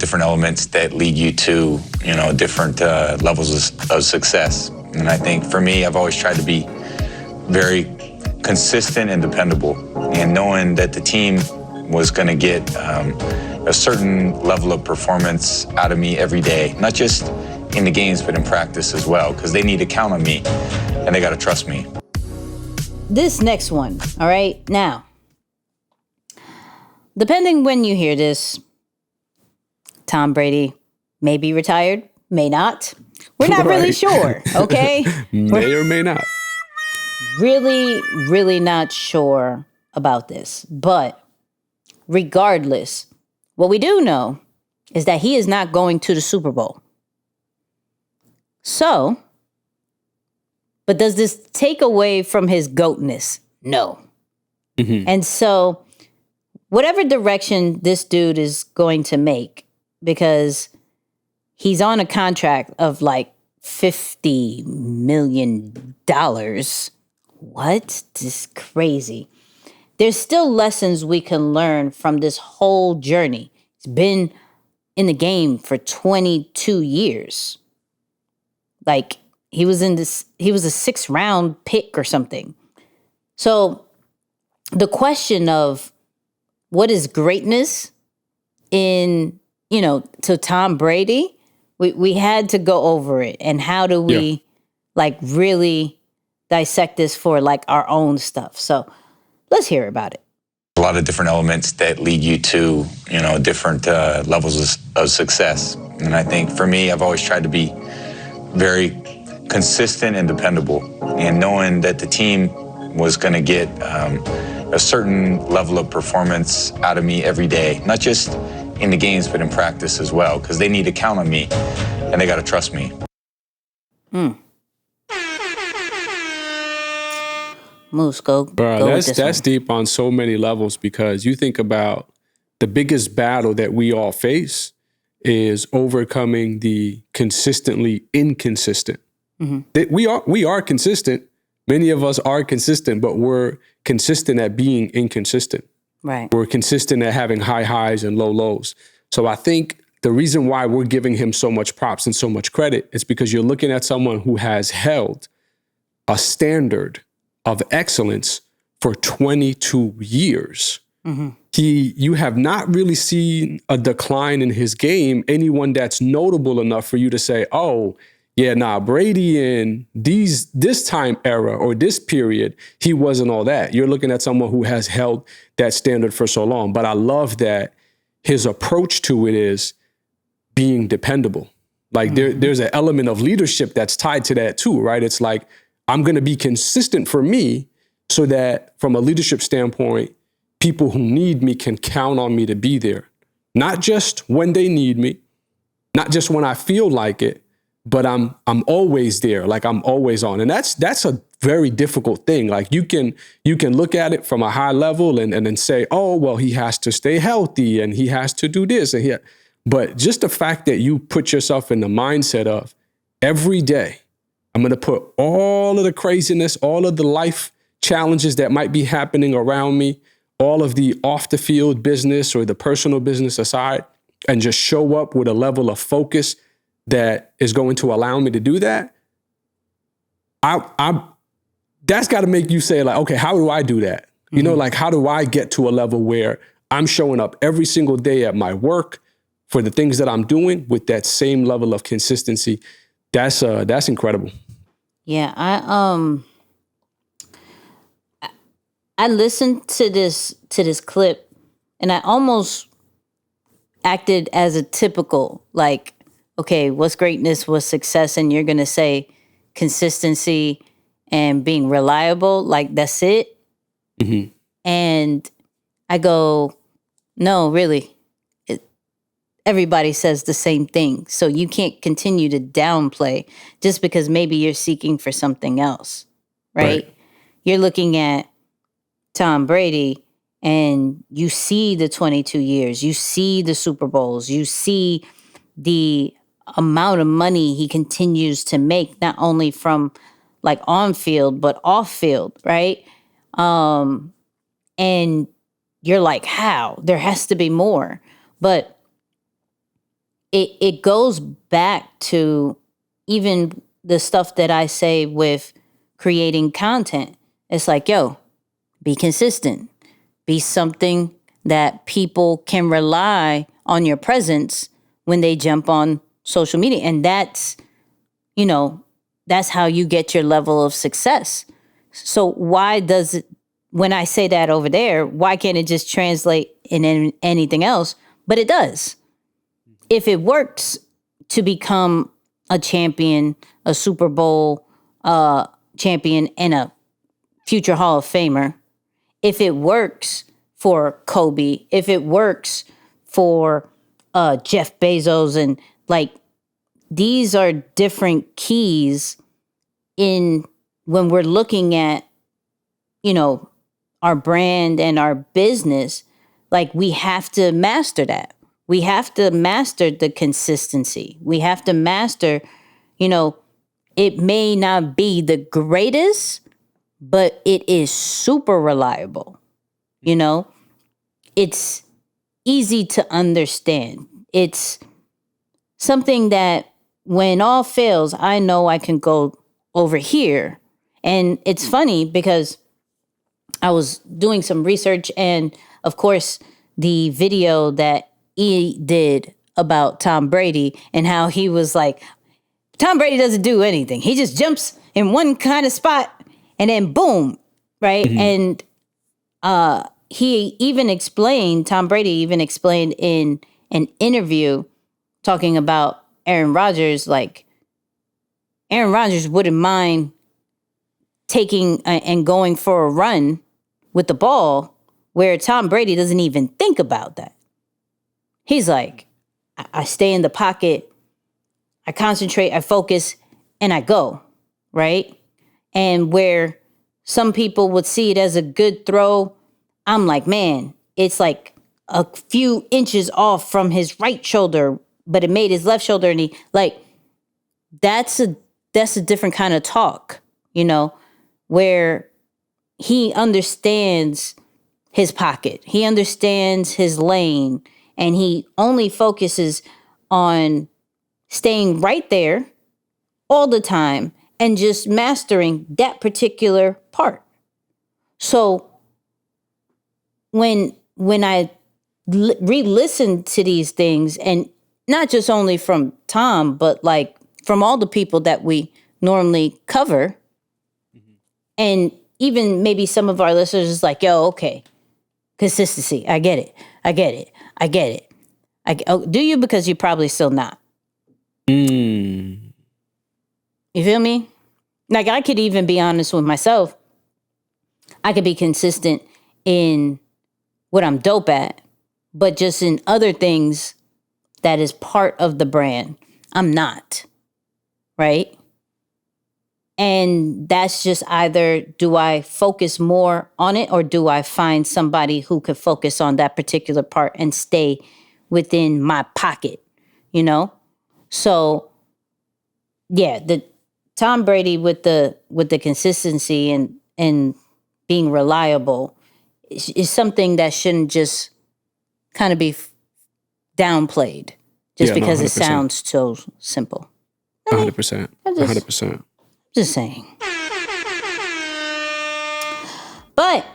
different elements that lead you to, different levels of success. And I think for me, I've always tried to be very consistent and dependable, and knowing that the team was going to get a certain level of performance out of me every day, not just in the games, but in practice as well, because they need to count on me and they got to trust me. This next one, all right? Now, depending when you hear this, Tom Brady may be retired, may not. We're not really sure, okay? May or may not. Really not sure about this. But regardless, what we do know is that he is not going to the Super Bowl. So, but does this take away from his GOATness? No. Mm-hmm. And so, whatever direction this dude is going to make, because he's on a contract of like $50 million. What? This is crazy. There's still lessons we can learn from this whole journey. He's been in the game for 22 years. Like, he was a 6th round pick or something. So the question of what is greatness in, to Tom Brady, we had to go over it. And how do we really dissect this for like our own stuff? So let's hear about it. A lot of different elements that lead you to, different levels of success. And I think for me, I've always tried to be very consistent and dependable, and knowing that the team was going to get a certain level of performance out of me every day, not just in the games, but in practice as well, because they need to count on me and they got to trust me. Moose, go. Bro, that's deep on so many levels, because you think about the biggest battle that we all face is overcoming the consistently inconsistent. Mm-hmm. We are consistent. Many of us are consistent, but we're consistent at being inconsistent. Right. We're consistent at having high highs and low lows. So I think the reason why we're giving him so much props and so much credit is because you're looking at someone who has held a standard of excellence for 22 years. Mm-hmm. You have not really seen a decline in his game, anyone that's notable enough for you to say, oh, yeah, Brady in this time era or this period, he wasn't all that. You're looking at someone who has held that standard for so long. But I love that his approach to it is being dependable. Like there's an element of leadership that's tied to that too, right? It's like, I'm going to be consistent for me so that from a leadership standpoint, people who need me can count on me to be there. Not just when they need me, not just when I feel like it, but I'm always there. Like, I'm always on. And that's a very difficult thing. Like, you can look at it from a high level and then say, oh, well, he has to stay healthy and he has to do this. But just the fact that you put yourself in the mindset of every day, I'm going to put all of the craziness, all of the life challenges that might be happening around me, all of the off the field business or the personal business aside, and just show up with a level of focus that is going to allow me to do that. That's got to make you say, like, okay, how do I do that? Mm-hmm. Like, how do I get to a level where I'm showing up every single day at my work for the things that I'm doing with that same level of consistency? That's incredible. Yeah, I listened to this clip, and I almost acted as a typical, like, okay, what's greatness, what's success, and you're gonna say consistency and being reliable, like, that's it. Mm-hmm. And I go, no, really. Everybody says the same thing. So you can't continue to downplay just because maybe you're seeking for something else, right? You're looking at Tom Brady and you see the 22 years, you see the Super Bowls, you see the amount of money he continues to make, not only from like on field, but off field, right? And you're like, how? There has to be more. But it goes back to even the stuff that I say with creating content. It's like, yo, be consistent. Be something that people can rely on your presence when they jump on social media. And that's, you know, that's how you get your level of success. So why does it, when I say that over there, why can't it just translate in anything else? But it does. If it works to become a champion, a Super Bowl champion, and a future Hall of Famer, if it works for Kobe, if it works for Jeff Bezos, and like, these are different keys in when we're looking at, you know, our brand and our business. Like, we have to master that. We have to master the consistency. We have to master, you know, it may not be the greatest, but it is super reliable. You know, it's easy to understand. It's something that when all fails, I know I can go over here. And it's funny because I was doing some research, and of course, the video that he did about Tom Brady and how he was like, Tom Brady doesn't do anything. He just jumps in one kind of spot and then boom, right? And he even explained, Tom Brady even explained in an interview talking about Aaron Rodgers, like, Aaron Rodgers wouldn't mind taking and going for a run with the ball, where Tom Brady doesn't even think about that. He's like, I stay in the pocket, I concentrate, I focus, and I go, right? And where some people would see it as a good throw, I'm like, man, it's like a few inches off from his right shoulder, but it made his left shoulder, and he, like, that's a different kind of talk, you know, where he understands his pocket, he understands his lane, and he only focuses on staying right there all the time and just mastering that particular part. So when I re-listen to these things, and not just only from Tom, but like from all the people that we normally cover, and even maybe some of our listeners is like, yo, okay, consistency, I get it. Do you? Because you're probably still not. You feel me? Like, I could even be honest with myself. I could be consistent in what I'm dope at, but just in other things that is part of the brand, I'm not. Right? And that's just either, do I focus more on it, or do I find somebody who could focus on that particular part and stay within my pocket, you know? So yeah, the Tom Brady with the consistency and being reliable is something that shouldn't just kind of be downplayed just because it sounds so simple. 100%. 100%. Just saying. But